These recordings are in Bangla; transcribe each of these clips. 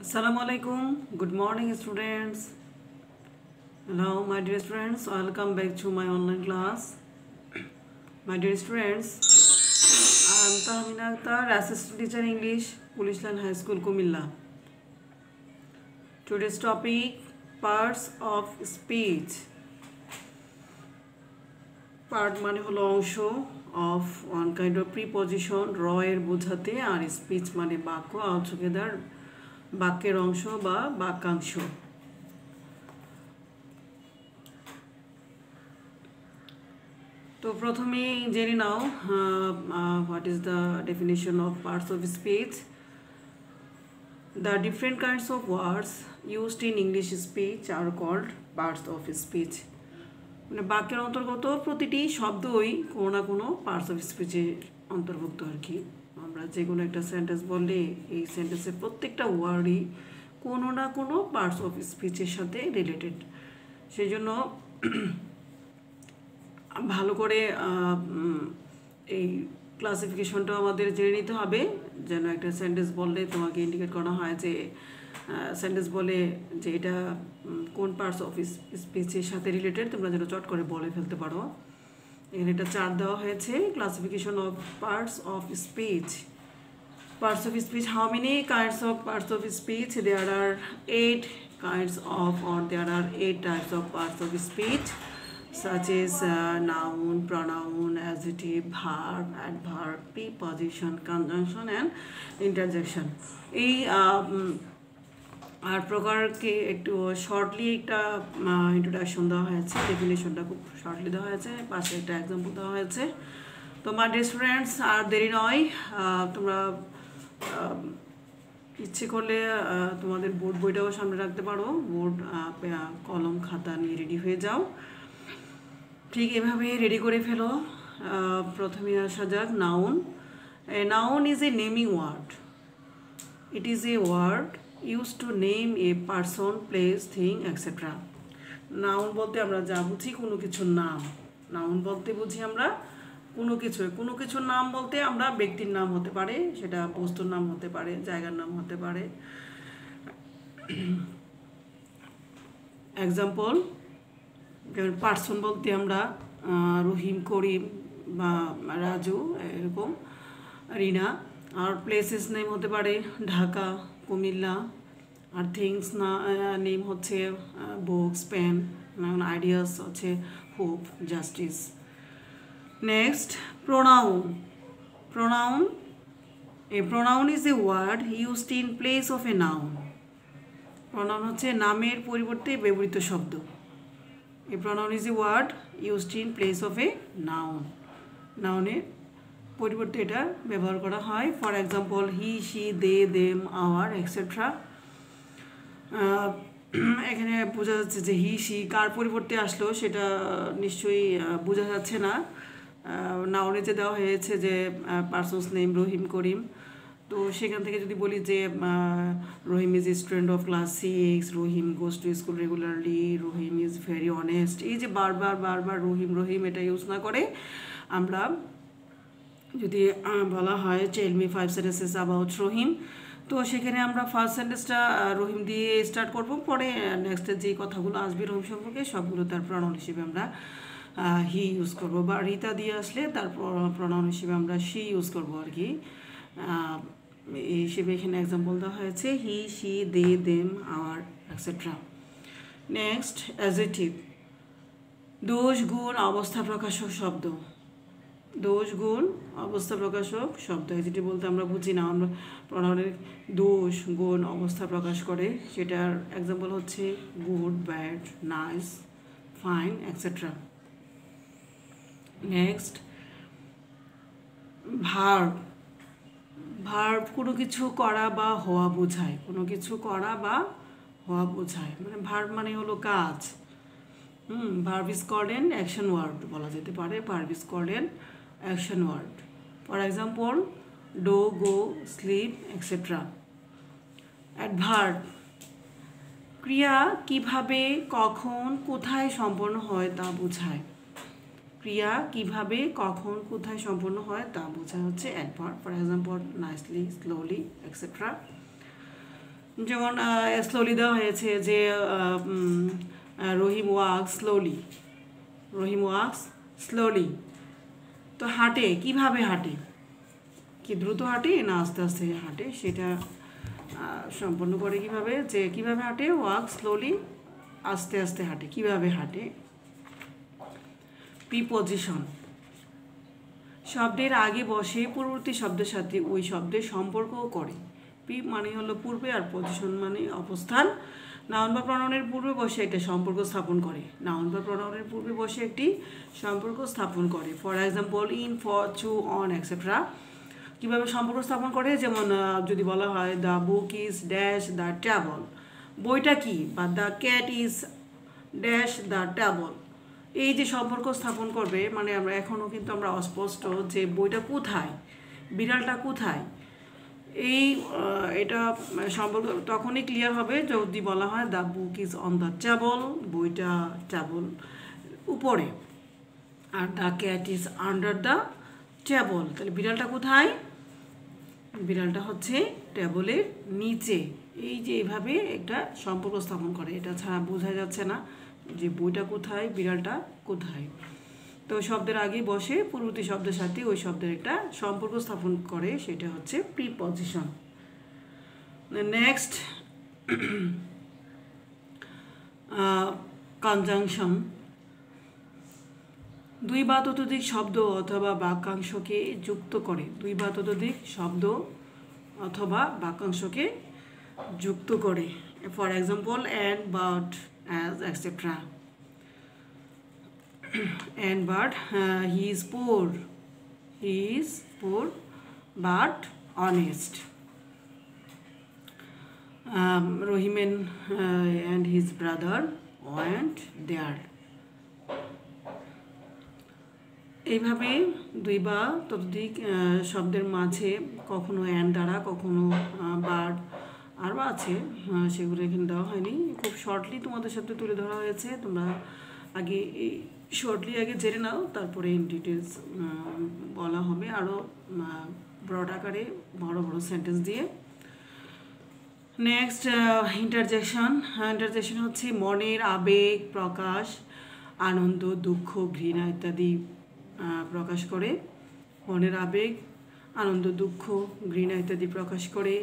Assalamu alaikum. Good morning, students. Hello, my dear students. Welcome back to my online class. My dear students, I am Tahmina Akhtar, Assistant Teacher English, Police Line High School, Kumilla. Today's topic: parts of speech. Part মানে হলো অংশ of one kind of preposition, র এর বোঝাতে, আর speech মানে বাক্য, all together বাক্যের অংশ বা বাক্যাংশ। তো প্রথমেই জেনে now what is the definition of parts of speech. The different kinds of words used in English speech are called parts of speech. মানে বাক্যের অন্তর্গত প্রতিটি শব্দই কোনো না কোনো পার্টস অফ স্পিচের অন্তর্ভুক্ত আর কি। আমরা যে কোনো একটা সেন্টেন্স বললে এই সেন্টেন্সের প্রত্যেকটা ওয়ার্ডই কোনো না কোনো পার্টস অফ স্পিচের সাথে রিলেটেড। সেই জন্য ভালো করে এই ক্লাসিফিকেশনটা আমাদের জেনে নিতে হবে, যেন একটা সেন্টেন্স বললে তোমাকে ইন্ডিকেট করা হয় যে সেন্টেন্স বলে যে এটা কোন পার্টস অফ স্পিচের সাথে রিলেটেড, তোমরা যেন চট করে বলে ফেলতে পারো। এখানে একটা চার্ট দেওয়া হয়েছে, classification of parts of speech. Parts of speech, how many kinds of parts of speech? There are 8 kinds of, or there are 8 types of parts of speech, such as noun, pronoun, adjective, verb, adverb, preposition, conjunction and interjection. এই আর প্রকারকে একটু শর্টলি একটা ইন্ট্রোডাকশন দেওয়া হয়েছে, ডেফিনেশনটা খুব শর্টলি দেওয়া হয়েছে, পাশে একটা এক্সাম্পল দেওয়া হয়েছে। তো মাই ডিয়ার স্টুডেন্টস, আর দেরি নয়, তোমরা ইচ্ছে করলে তোমাদের বোর্ড বইটাও সামনে রাখতে পারো, বোর্ড কলম খাতা নিয়ে রেডি হয়ে যাও। ঠিক এভাবে রেডি করে ফেলো। প্রথমে আসা যাক noun. Noun is a naming word. It is a word use to name a person, place, thing etcetera. Noun বলতে আমরা যা বুঝি কোনো কিছুর নাম। নাউন বলতে বুঝি আমরা কোনো কিছুর নাম বলতে আমরা ব্যক্তির নাম হতে পারে, সেটা বস্তুর নাম হতে পারে, জায়গার নাম হতে পারে। এক্সাম্পল, যেমন পার্সন বলতে আমরা রহিম, করিম বা রাজু, এরকম, রিনা। আর প্লেসেস নেম হতে পারে ঢাকা, কুমিল্লা। আর থিংস নেম হচ্ছে বুকস, পেন, আইডিয়াস হচ্ছে hope, justice. Next, pronoun. Pronoun. A pronoun is a word used in place of a noun. Pronoun হচ্ছে নামের পরিবর্তে ব্যবহৃত শব্দ। A pronoun is a word used in place of a noun. নাউনের পরিবর্তে এটা ব্যবহার করা হয়। For example, he, she, they, them, our etcetera. এখানে বোঝা যাচ্ছে যে হি, শি কার পরিবর্তে আসলো সেটা নিশ্চয়ই বোঝা যাচ্ছে না। নাউনে যে দেওয়া হয়েছে যে পার্সনস নেম রহিম, করিম, তো সেখান থেকে যদি বলি যে Rahim is student of class 6, Rahim goes to school regularly, Rahim is very honest, এই যে বারবার রহিম রহিম এটা ইউজ না করে আমরা যদি বলা হয় টেল মি 5 সেন্টেন্সেস অ্যাবাউট রহিম, তো সেখানে আমরা ফার্স্ট সেন্টেন্সটা রহিম দিয়ে স্টার্ট করব, পরে নেক্সটের যে কথাগুলো আসবে রহিম সম্পর্কে সবগুলো তার প্রনাউন হিসেবে আমরা হি ইউজ করব, বা রিতা দিয়ে আসলে তার প্রনাউন হিসেবে আমরা শি ইউজ করব আর কি। এই হিসেবে এখানে এক্সাম্পল দেওয়া হয়েছে he, she, they, them, our etcetera. Next, adjective. দোষ, গুণ, অবস্থা প্রকাশক শব্দ। দোষ, গুণ, অবস্থা প্রকাশক শব্দ। অ্যাডজেক্টিভ বলতে আমরা বুঝি না, আমরা প্রনাউনের দোষ, গুণ, অবস্থা প্রকাশ করে, সেটার এক্সাম্পল হচ্ছে good, bad, nice, fine etcetera. Next, verb. Verb কোনো কিছু করা বা হওয়া বোঝায়, কোনো কিছু করা বা হওয়া বোঝায়, মানে ভার্ব মানে হলো কাজ। Verb is called an action word বলা যেতে পারে। Verb is called an action word. For example, do, go, sleep etcetera. Adverb, ক্রিয়া কিভাবে, কখন, কোথায় সম্পন্ন হয় তা বোঝায়। ক্রিয়া কিভাবে, কখন, কোথায় সম্পন্ন হয় তা বোঝায় হচ্ছে adverb. For example, nicely, slowly etcetera. যেমন স্লোলি দেওয়া হয়েছে যে রহিম ওয়াক্স স্লোলি, রহিম ওয়াক্স স্লোলি। তো হাঁটে, কিভাবে হাঁটে, কি দ্রুত হাঁটে না আস্তে আস্তে হাঁটে, সেটা সম্পন্ন করে কিভাবে, যে কিভাবে হাঁটে, ওয়াক স্লোলি, আস্তে আস্তে হাঁটে, কিভাবে হাঁটে। প্রিপজিশন, শব্দের আগে বসে পূর্ববর্তী শব্দের সাথে ওই শব্দের সম্পর্কও করে। প্রি মানে হলো পূর্বে, আর পজিশন মানে অবস্থান। নাউন বা প্রনাউনের পূর্বে বসে একটা সম্পর্ক স্থাপন করে, নাউন বা প্রনাউনের পূর্বে বসে একটি সম্পর্ক স্থাপন করে। For example, in, for, to, on, etcetera. কীভাবে সম্পর্ক স্থাপন করে, যেমন যদি বলা হয় the book is dash the table, বইটা কি, বা the cat is dash the table. এই যে সম্পর্ক স্থাপন করবে, মানে আমরা এখনও কিন্তু আমরা অস্পষ্ট যে বইটা কোথায়, বিড়ালটা কোথায়, এই এটা সম্পর্ক তখনই ক্লিয়ার হবে যদি বলা হয় the book is on the table, বইটা টেবল উপরে, are the cat is under the table, তাহলে বিড়ালটা কোথায়, বিড়ালটা হচ্ছে টেবলের নিচে। এই যে এইভাবে একটা সম্পর্ক স্থাপন করে, এটা ছাড়া বোঝা যাচ্ছে না যে বইটা কোথায়, বিড়ালটা কোথায়। তো শব্দের আগে বসে পূর্ববর্তী শব্দের সাথে ওই শব্দের একটা সম্পর্ক স্থাপন করে, সেটা হচ্ছে প্রিপজিশন। নেক্সট, কনজাংশন, দুই বা ততোধিক শব্দ অথবা বাক্যাংশকে যুক্ত করে, দুই বা ততোধিক শব্দ অথবা বাক্যাংশকে যুক্ত করে। For example, and, but, as, etcetera. And but he is poor but honest. Rohim and his brother went there. এইভাবে দুই বা ততোধিক শব্দের মাঝে কখনো অ্যান্ড দ্বারা, কখনো বাট, আরও আছে, সেগুলো এখানে দেওয়া হয়নি, খুব শর্টলি তোমাদের সাথে তুলে ধরা হয়েছে। তোমরা আগে শর্টলি আগে জেনে নাও, তারপরে ইন ডিটেলস বলা হবে আরও ব্রড আকারে, বড় বড় সেন্টেন্স দিয়ে। Next, interjection. ইন্টারজেকশন হচ্ছে মনের আবেগ প্রকাশ, আনন্দ, দুঃখ, ঘৃণা ইত্যাদি প্রকাশ করে। মনের আবেগ, আনন্দ, দুঃখ, ঘৃণা ইত্যাদি প্রকাশ করে।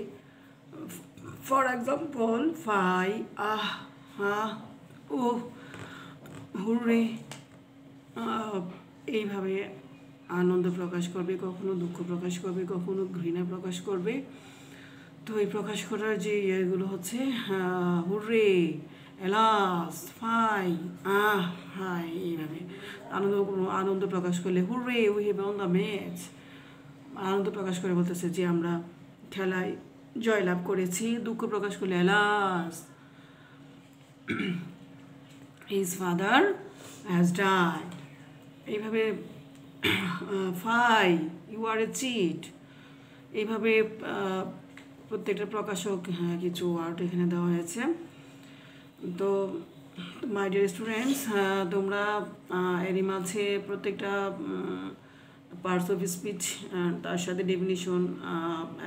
For example, fie, ah, ah, oh, hurray, এইভাবে আনন্দ প্রকাশ করবে, কখনো দুঃখ প্রকাশ করবে, কখনো ঘৃণা প্রকাশ করবে। তো এই প্রকাশ করার যে ইয়েগুলো হচ্ছে hurrah, alas, fie, ah, hi, এইভাবে আনন্দ প্রকাশ করলে hurrah we have won the match, আনন্দ প্রকাশ করে বলতেছে যে আমরা খেলায় জয়লাভ করেছি। দুঃখ প্রকাশ করলে alas, his father has died. এইভাবে fie, you are a cheat, এইভাবে প্রত্যেকটা প্রকাশক কিছু ওয়ার্ড এখানে দেওয়া হয়েছে। তো মাই ডিয়ার স্টুডেন্টস, তোমরা এরই মাঝে প্রত্যেকটা পার্টস অফ স্পিচ তার সাথে ডেফিনিশন,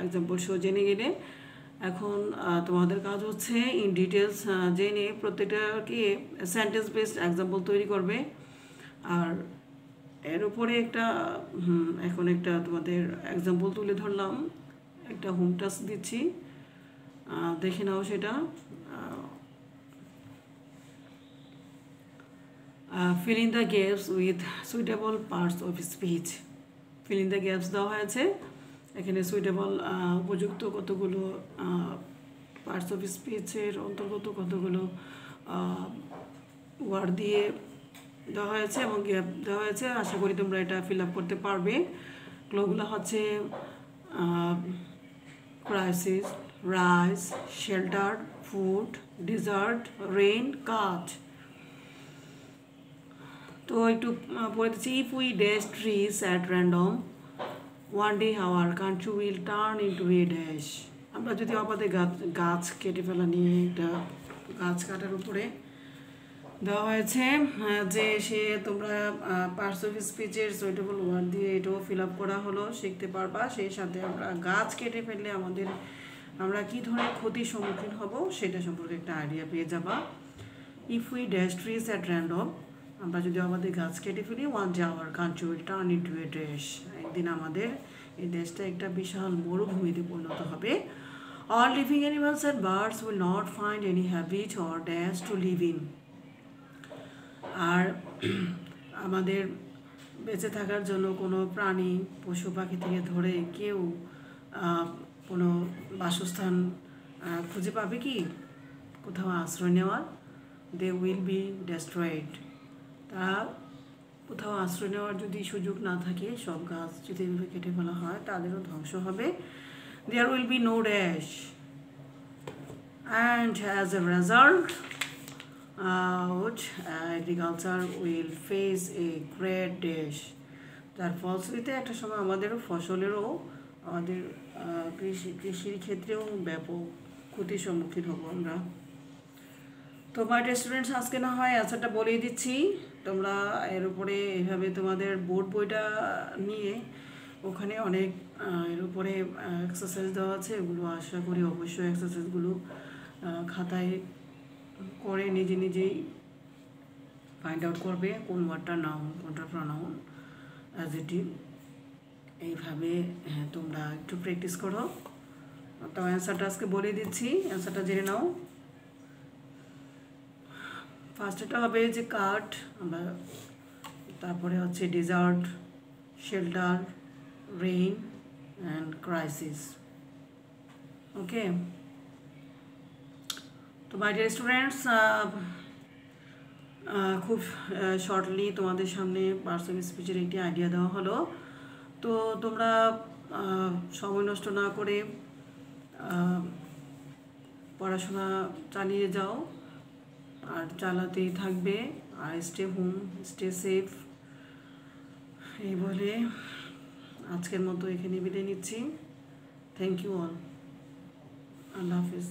এক্সাম্পল সহ জেনে গেলে, এখন তোমাদের কাজ হচ্ছে ইন ডিটেলস জেনে প্রত্যেকটাকে সেন্টেন্স বেসড এক্সাম্পল তৈরি করবে। আর এর উপরে একটা এখন একটা তোমাদের এক্সাম্পল তুলে ধরলাম, একটা হোম টাস্ক দিচ্ছি, দেখে নাও সেটা। Fill in the gaps with suitable parts of speech. Fill in the gaps দেওয়া হয়েছে এখানে, সুইটেবল উপযুক্ত কতগুলো পার্টস অফ স্পিচের অন্তর্গত কতগুলো ওয়ার্ড দিয়ে দেওয়া হয়েছে এবং গ্যাপ দেওয়া হয়েছে। আশা করি তোমরা এটা ফিল আপ করতে পারবে। ক্লুগুলো হচ্ছে crisis, rice, shelter, food, desert, rain, cut. তো একটু পড়ে দিচ্ছি। If we dash trees at random, one day our country will turn into a dash. আমরা যদি আমাদের গাছ কেটে ফেলা নিয়ে একটা গাছ কাটার উপরে দেওয়া হয়েছে যে সে তোমরা পার্টস অফ স্পিচের সুইটেবল ওয়ার্ড দিয়ে এটাও ফিল আপ করা হলো, শিখতে পারবা। সেই সাথে আমরা গাছ কেটে ফেললে আমাদের আমরা কী ধরনের ক্ষতির সম্মুখীন হব সেটা সম্পর্কে একটা আইডিয়া পেয়ে যাবা। If we dash trees at random, আমরা যদি আমাদের গাছ কেটে ফেলি, one day our country will turn into a dash, একদিন আমাদের এই দেশটা একটা বিশাল মরুভূমিতে পরিণত হবে। All living animals and birds will not find any habit or dash to live in. আর আমাদের বেঁচে থাকার জন্য কোনো প্রাণী পশু পাখি থেকে ধরে কেউ কোনো বাসস্থান খুঁজে পাবে কি, কোথাও আশ্রয় নেওয়ার? They will be destroyed. তারা কোথাও আশ্রয় নেওয়ার যদি সুযোগ না থাকে, সব গাছ যদি এভাবে কেটে ফেলা হয়, তাদেরও ধ্বংস হবে। There will be no dash, and as a result, agriculture will face a great dash. তার ফলশ্রুতিতে একটা সময় আমাদেরও ফসলেরও, আমাদের কৃষির ক্ষেত্রেও ব্যাপক ক্ষতির সম্মুখীন হব আমরা। তো মাই স্টুডেন্টস, আজকে না হয় অ্যান্সারটা বলেই দিচ্ছি, তোমরা এর উপরে এইভাবে তোমাদের বোর্ড বইটা নিয়ে ওখানে অনেক এর উপরে এক্সারসাইজ দেওয়া আছে, এগুলো আশা করি অবশ্যই এক্সারসাইজগুলো খাতায় করে নিজে নিজেই ফাইন্ড আউট করবে কোন ওয়ার্ডটা নাউন কোনটা প্রনাউন অ্যাডজেক্টিভ। এইভাবে তোমরা একটু প্র্যাকটিস করো। তো অ্যান্সারটা আজকে বলে দিচ্ছি, অ্যান্সারটা জেনে নাও। ফার্স্টটা হবে যে কাঠ, আমরা তারপরে হচ্ছে desert, shelter, rain and crisis. Okay, তো মাই ডিয়ার স্টুডেন্টস, খুব শর্টলি তোমাদের সামনে পার্সন স্পিচের একটি আইডিয়া দেওয়া হলো। তো তোমরা সময় নষ্ট না করে পড়াশোনা চালিয়ে যাও, আর চালাতেই থাকবে, আর স্টে হোম, স্টে সেফ। এই বলে আজকের মতো এখানে বিদায় নিচ্ছি। Thank you all, Allah Hafiz.